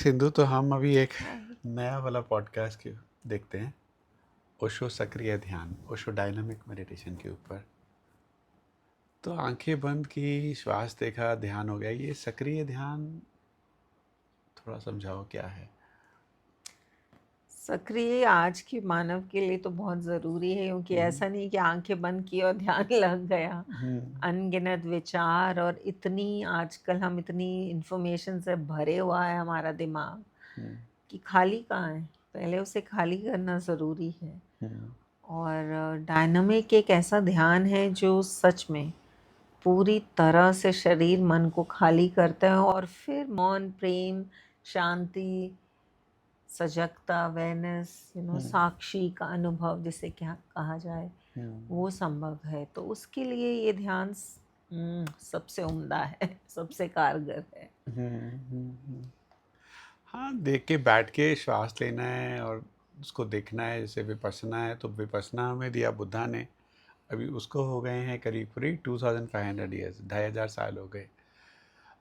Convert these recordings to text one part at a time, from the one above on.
सिंधु, तो हम अभी एक हाय। नया वाला पॉडकास्ट के देखते हैं, ओशो सक्रिय ध्यान, ओशो डायनामिक मेडिटेशन के ऊपर। तो आंखें बंद की, श्वास देखा, ध्यान हो गया। ये सक्रिय ध्यान थोड़ा समझाओ क्या है? सक्रिय आज की मानव के लिए तो बहुत ज़रूरी है, क्योंकि हम्म, ऐसा नहीं कि आंखें बंद की और ध्यान लग गया। हम्म, अनगिनत विचार और इतनी आजकल हम इतनी इंफॉर्मेशन से भरे हुआ है हमारा दिमाग हम्म, कि खाली कहाँ है। पहले उसे खाली करना ज़रूरी है। हम्म, और डायनामिक एक ऐसा ध्यान है जो सच में पूरी तरह से शरीर मन को खाली करता है और फिर मौन, प्रेम, शांति, सजगता, अवेयरनेस, हम्म, साक्षी का अनुभव जिसे क्या कहा जाए, हम्म, वो संभव है। तो उसके लिए ये ध्यान सबसे उम्दा है, सबसे कारगर है। हम्म। हाँ, देख के बैठ के श्वास लेना है और उसको देखना है। जैसे विपස්සना है, तो विपස්සना हमें दिया बुद्धा ने। अभी उसको हो गए हैं करीब करीब 2500 ईयर्स, 2500 साल हो गए।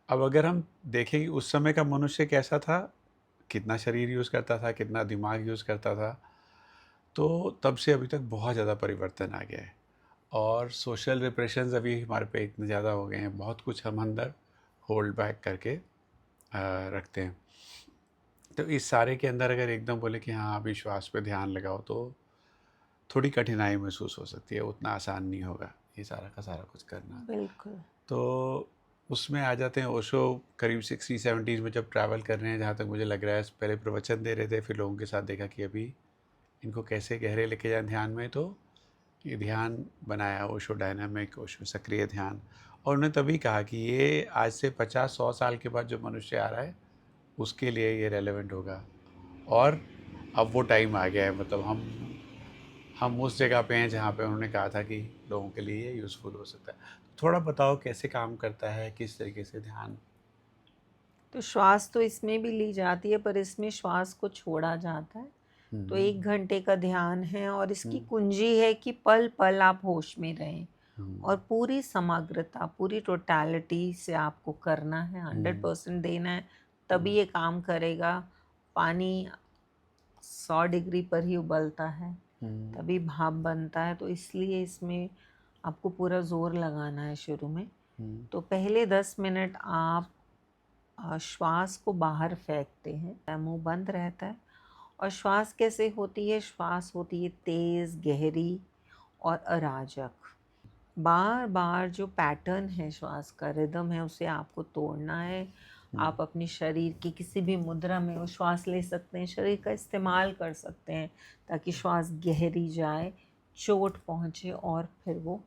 अब अगर हम देखें कि उस समय का मनुष्य कैसा था, कितना शरीर यूज़ करता था, कितना दिमाग यूज़ करता था, तो तब से अभी तक बहुत ज़्यादा परिवर्तन आ गया है। और सोशल रिप्रेशंस अभी हमारे पे इतने ज़्यादा हो गए हैं, बहुत कुछ हम अंदर होल्ड बैक करके रखते हैं। तो इस सारे के अंदर अगर एकदम बोले कि हाँ अभी श्वास पे ध्यान लगाओ, तो थोड़ी कठिनाई महसूस हो सकती है। उतना आसान नहीं होगा ये सारा का सारा कुछ करना। बिल्कुल। तो उसमें आ जाते हैं ओशो। करीब 60-70s में जब ट्रैवल कर रहे हैं, जहाँ तक मुझे लग रहा है, पहले प्रवचन दे रहे थे, फिर लोगों के साथ देखा कि अभी इनको कैसे गहरे लेके जाएं ध्यान में। तो ये ध्यान बनाया ओशो डायनामिक, ओशो सक्रिय ध्यान। और उन्होंने तभी कहा कि ये आज से 50-100 साल के बाद जो मनुष्य आ रहा है उसके लिए ये रेलेवेंट होगा। और अब वो टाइम आ गया है, मतलब हम उस जगह पे हैं जहाँ पे उन्होंने कहा था कि लोगों के लिए ये यूज़फुल हो सकता है। तो थोड़ा बताओ कैसे काम करता है, किस तरीके से ध्यान? तो श्वास तो इसमें भी ली जाती है, पर इसमें श्वास को छोड़ा जाता है। तो हम्म, 1 घंटे का ध्यान है और इसकी हम्म, कुंजी है कि पल पल आप होश में रहें। हम्म, और पूरी समग्रता, पूरी टोटलिटी से आपको करना है, हम्म, 100% देना है, तभी हम्म, ये काम करेगा। पानी 100 डिग्री पर ही उबलता है, हम्म, तभी भाप बनता है। तो इसलिए इसमें आपको पूरा जोर लगाना है शुरू में। हम्म, तो पहले 10 मिनट आप श्वास को बाहर फेंकते हैं, मुंह बंद रहता है। और श्वास कैसे होती है? श्वास होती है तेज, गहरी और अराजक। बार बार जो पैटर्न है, श्वास का रिदम है, उसे आपको तोड़ना है। हम्म, आप अपनी शरीर की किसी भी मुद्रा में वो श्वास ले सकते हैं, शरीर का इस्तेमाल कर सकते हैं ताकि श्वास गहरी जाए, चोट पहुँचे और फिर वो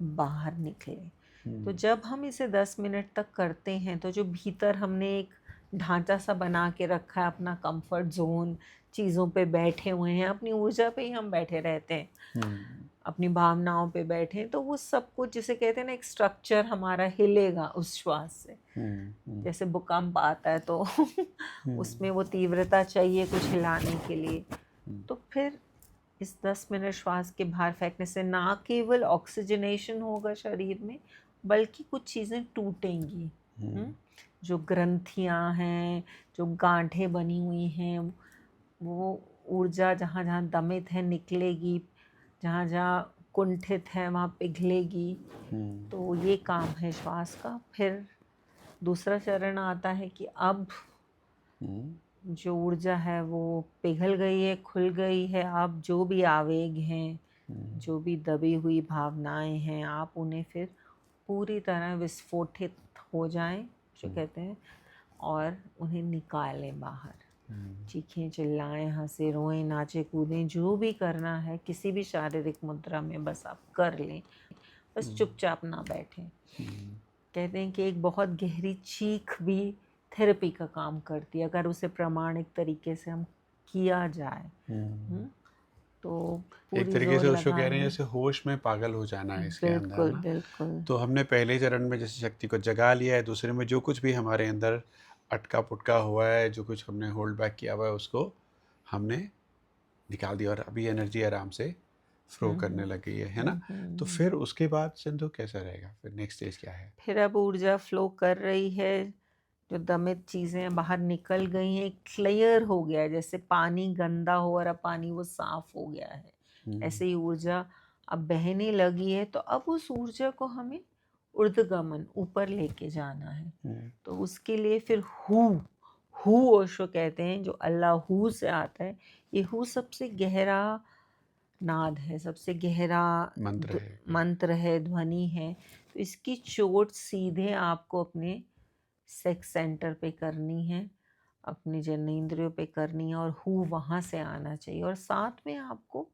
बाहर निकले। तो हम्म, जब हम इसे 10 मिनट तक करते हैं, तो जो भीतर हमने एक ढांचा सा बना के रखा है, अपना कंफर्ट जोन, चीज़ों पे बैठे हुए हैं, अपनी ऊर्जा पे ही हम बैठे रहते हैं, हम्म, अपनी भावनाओं पे बैठे हैं, तो वो सब कुछ जिसे कहते हैं ना, एक स्ट्रक्चर हमारा हिलेगा उस श्वास से। हम्म, जैसे भूकंप आता है तो हम्म, उसमें वो तीव्रता चाहिए कुछ हिलाने के लिए। हम्म, तो फिर इस 10 मिनट श्वास के बाहर फेंकने से ना केवल ऑक्सीजनेशन होगा शरीर में, बल्कि कुछ चीज़ें टूटेंगी। हम्म, हम्म? जो ग्रंथियां हैं, जो गांठें बनी हुई हैं, वो ऊर्जा जहाँ जहाँ दमित है निकलेगी, जहाँ जहाँ कुंठित है वहाँ पिघलेगी। हम्म, तो ये काम है श्वास का। फिर दूसरा चरण आता है कि अब हम्म, जो ऊर्जा है वो पिघल गई है, खुल गई है। अब जो भी आवेग हैं, हम्म, जो भी दबी हुई भावनाएं हैं, आप उन्हें फिर पूरी तरह विस्फोटित हो जाएं, जो कहते हैं, और उन्हें निकालें बाहर। चीखें, चिल्लाएं, हंसे, रोएं, नाचे, कूदें, जो भी करना है किसी भी शारीरिक मुद्रा में बस आप कर लें। बस चुपचाप ना बैठें। कहते हैं कि एक बहुत गहरी चीख भी थेरेपी का काम करती है, अगर उसे प्रमाणिक तरीके से हम किया जाए। हम्म। हम्म? तो एक पूरी तरीके जोर से उसको कह रहे हैं लगाएंगे। जैसे होश में पागल हो जाना है इसके अंदर, है बिल्कुल ना? बिल्कुल। तो हमने पहले चरण में जैसे शक्ति को जगा लिया है, दूसरे में जो कुछ भी हमारे अंदर अटका पुटका हुआ है, जो कुछ हमने होल्ड बैक किया हुआ है, उसको हमने निकाल दिया और अभी एनर्जी आराम से फ्लो करने हम्म लग गई है ना? तो हम्म। फिर उसके बाद सिंधु कैसा रहेगा? फिर नेक्स्ट स्टेज क्या है? फिर अब ऊर्जा फ्लो कर रही है, जो दमित चीज़ें बाहर निकल गई हैं, क्लियर हो गया है, जैसे पानी गंदा हो और अब पानी वो साफ हो गया है, ऐसे ही ऊर्जा अब बहने लगी है। तो अब उस ऊर्जा को हमें ऊर्ध्वगमन ऊपर लेके जाना है। तो उसके लिए फिर हु ओशो कहते हैं, जो अल्लाह हु से आता है। ये हु सबसे गहरा नाद है, सबसे गहरा मंत्र है, ध्वनि है। तो इसकी चोट सीधे आपको अपने सेक्स सेंटर पे करनी है, अपने जननेंद्रियों पे करनी है, और हु वहाँ से आना चाहिए, और साथ में आपको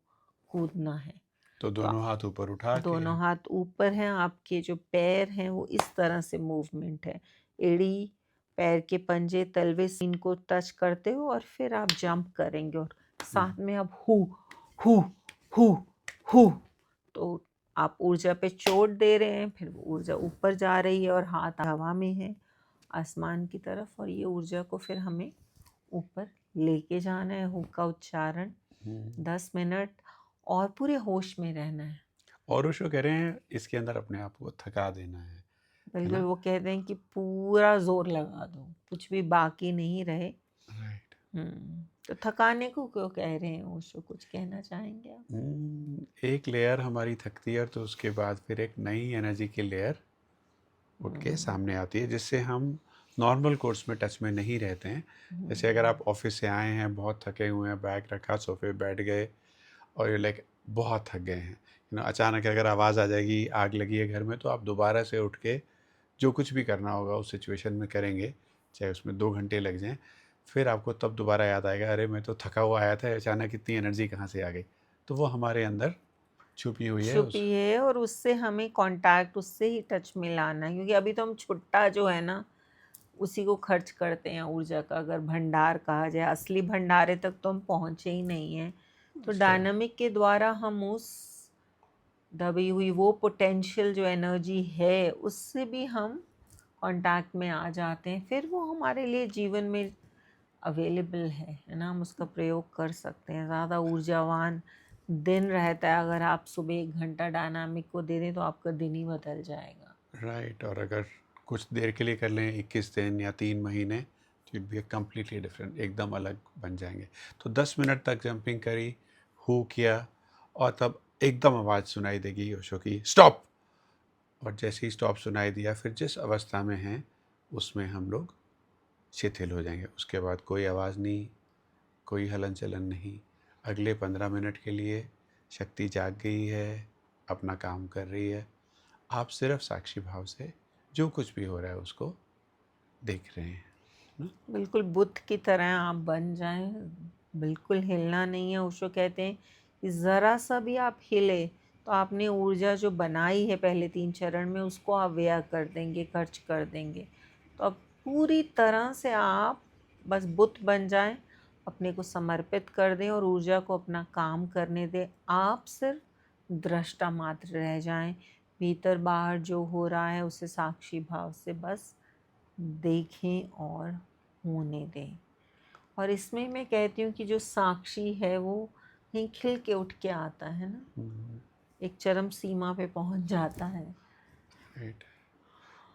कूदना है। तो दोनों हाथ ऊपर उठा के, दोनों हाथ ऊपर हैं, आपके जो पैर हैं वो इस तरह से मूवमेंट है, एड़ी, पैर के पंजे, तलवे सीन को टच करते हो, और फिर आप जंप करेंगे, और साथ में अब हु हु हु हु। तो आप ऊर्जा पे चोट दे रहे हैं, फिर वो ऊर्जा ऊपर जा रही है और हाथ हवा में है आसमान की तरफ, और ये ऊर्जा को फिर हमें ऊपर लेके जाना है। हु का उच्चारण 10 मिनट, और पूरे होश में रहना है। और ओशो कह रहे हैं इसके अंदर अपने आप को थका देना है बिल्कुल, ना? वो कहते हैं कि पूरा जोर लगा दो, कुछ भी बाकी नहीं रहे। राइट। तो थकाने को क्यों कह रहे हैं ओशो, कुछ कहना चाहेंगे आप? एक लेयर हमारी थकती है, तो उसके बाद फिर एक नई एनर्जी की लेयर उठ के सामने आती है, जिससे हम नॉर्मल कोर्स में टच में नहीं रहते हैं। जैसे अगर आप ऑफिस से आए हैं, बहुत थके हुए हैं, बैग रखा, सोफे बैठ गए, और ये लाइक बहुत थक गए हैं, अचानक अगर आवाज़ आ जाएगी आग लगी है घर में, तो आप दोबारा से उठ के जो कुछ भी करना होगा उस सिचुएशन में करेंगे, चाहे उसमें 2 घंटे लग जाएं। फिर आपको तब दोबारा याद आएगा, अरे मैं तो थका हुआ आया था, अचानक इतनी एनर्जी कहाँ से आ गई? तो वो हमारे अंदर छुपी हुई है छुपी है, और उससे हमें कांटेक्ट, उससे ही टच में लाना है, क्योंकि अभी तो हम छुट्टा जो है ना उसी को खर्च करते हैं ऊर्जा का, अगर भंडार कहा जाए। असली भंडारे तक तो हम पहुँचे ही नहीं हैं। तो डायनामिक के द्वारा हम उस दबी हुई वो पोटेंशियल जो एनर्जी है उससे भी हम कांटेक्ट में आ जाते हैं, फिर वो हमारे लिए जीवन में अवेलेबल है ना, हम उसका प्रयोग कर सकते हैं। ज़्यादा ऊर्जावान दिन रहता है, अगर आप सुबह 1 घंटा डायनामिक को दे दें तो आपका दिन ही बदल जाएगा। राइट। और अगर कुछ देर के लिए कर लें, 21 दिन या 3 महीने, तो इट बी कम्प्लीटली डिफरेंट, एकदम अलग बन जाएंगे। तो 10 मिनट तक जंपिंग करी, हु किया, और तब एकदम आवाज़ सुनाई देगी ओशो की, स्टॉप। और जैसे ही स्टॉप सुनाई दिया, फिर जिस अवस्था में हैं उसमें हम लोग शिथिल हो जाएंगे। उसके बाद कोई आवाज़ नहीं, कोई हलन चलन नहीं। अगले 15 मिनट के लिए शक्ति जाग गई है, अपना काम कर रही है, आप सिर्फ साक्षी भाव से जो कुछ भी हो रहा है उसको देख रहे हैं ना? बिल्कुल बुद्ध की तरह आप बन जाएं, बिल्कुल हिलना नहीं है। ओशो कहते हैं कि ज़रा सा भी आप हिले तो आपने ऊर्जा जो बनाई है पहले 3 चरण में उसको आप व्यय कर देंगे, खर्च कर देंगे। तो अब पूरी तरह से आप बस बुद्ध बन जाएं, अपने को समर्पित कर दें और ऊर्जा को अपना काम करने दें। आप सिर्फ दृष्टा मात्र रह जाएं, भीतर बाहर जो हो रहा है उसे साक्षी भाव से बस देखें और होने दें। और इसमें मैं कहती हूँ कि जो साक्षी है वो कहीं खिल के उठ के आता है ना, एक चरम सीमा पे पहुँच जाता है। राइट।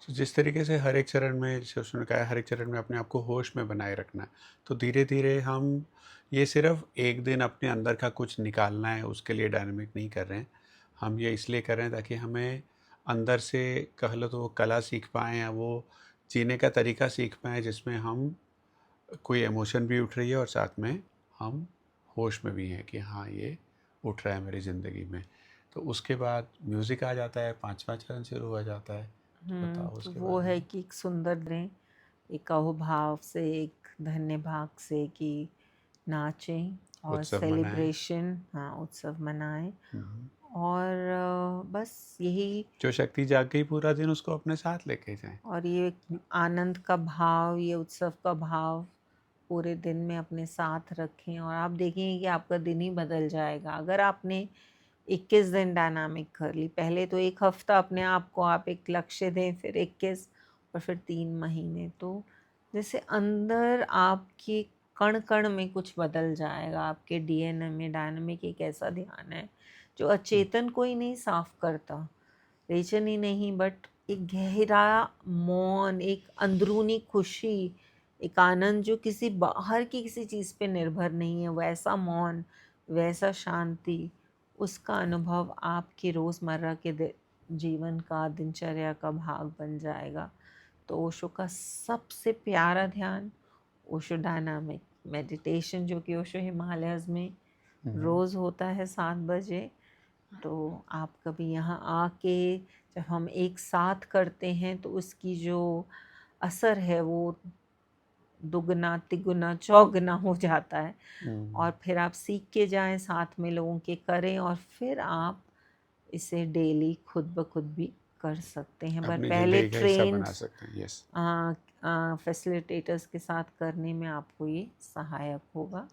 तो जिस तरीके से हर एक चरण में, जैसे उसने कहा, हर एक चरण में अपने आप को होश में बनाए रखना है, तो धीरे धीरे हम ये सिर्फ एक दिन अपने अंदर का कुछ निकालना है उसके लिए डायनामिक नहीं कर रहे हैं। हम ये इसलिए कर रहे हैं ताकि हमें अंदर से, कह लो तो, वो कला सीख पाएँ, या वो जीने का तरीका सीख पाएँ जिसमें हम, कोई इमोशन भी उठ रही है और साथ में हम होश में भी हैं कि हाँ ये उठ रहा है मेरी ज़िंदगी में। तो उसके बाद म्यूज़िक आ जाता है, 5वां चरण शुरू हो जाता है। तो बताओ तो उसके वो बारे है में। कि एक सुंदर दें, एक अहोभाव से, एक धन्य भाग से कि नाचें और उत्सव मनाएं। सेलिब्रेशन, हाँ, उत्सव मनाएं। और बस यही, जो शक्ति जाग गई पूरा दिन, उसको अपने साथ लेके जाएं। और ये आनंद का भाव, ये उत्सव का भाव पूरे दिन में अपने साथ रखें, और आप देखेंगे कि आपका दिन ही बदल जाएगा। अगर आपने 21 दिन डायनामिक कर ली, पहले तो 1 हफ्ता अपने आप को आप एक लक्ष्य दें, फिर 21, और फिर 3 महीने, तो जैसे अंदर आपके कण कण में कुछ बदल जाएगा। आपके डीएनए में डायनामिक एक ऐसा ध्यान है जो अचेतन को ही नहीं साफ करता, रेचन ही नहीं, बट एक गहरा मौन, एक अंदरूनी खुशी, एक आनंद जो किसी बाहर की किसी चीज़ पे निर्भर नहीं है, वैसा मौन, वैसा शांति, उसका अनुभव आपके रोज़मर्रा के जीवन का, दिनचर्या का भाग बन जाएगा। तो ओशो का सबसे प्यारा ध्यान ओशो डायनामिक मेडिटेशन, जो कि ओशो हिमालयज़ में रोज़ होता है 7 बजे। तो आप कभी यहाँ आके, जब हम एक साथ करते हैं तो उसकी जो असर है वो दुगना तिगुना चौगुना हो जाता है। और फिर आप सीख के जाएं, साथ में लोगों के करें, और फिर आप इसे डेली खुद ब खुद भी कर सकते हैं। पर अपनी पहले ज़िंदगी का हिस्सा ट्रेन्ड बना सकते हैं। यस। फैसिलिटेटर्स के साथ करने में आपको ये सहायक होगा।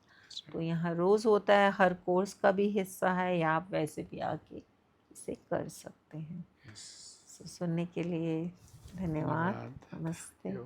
तो यहाँ रोज़ होता है, हर कोर्स का भी हिस्सा है, या आप वैसे भी आके इसे कर सकते हैं। सुनने के लिए धन्यवाद। धन्यवाद। नमस्ते।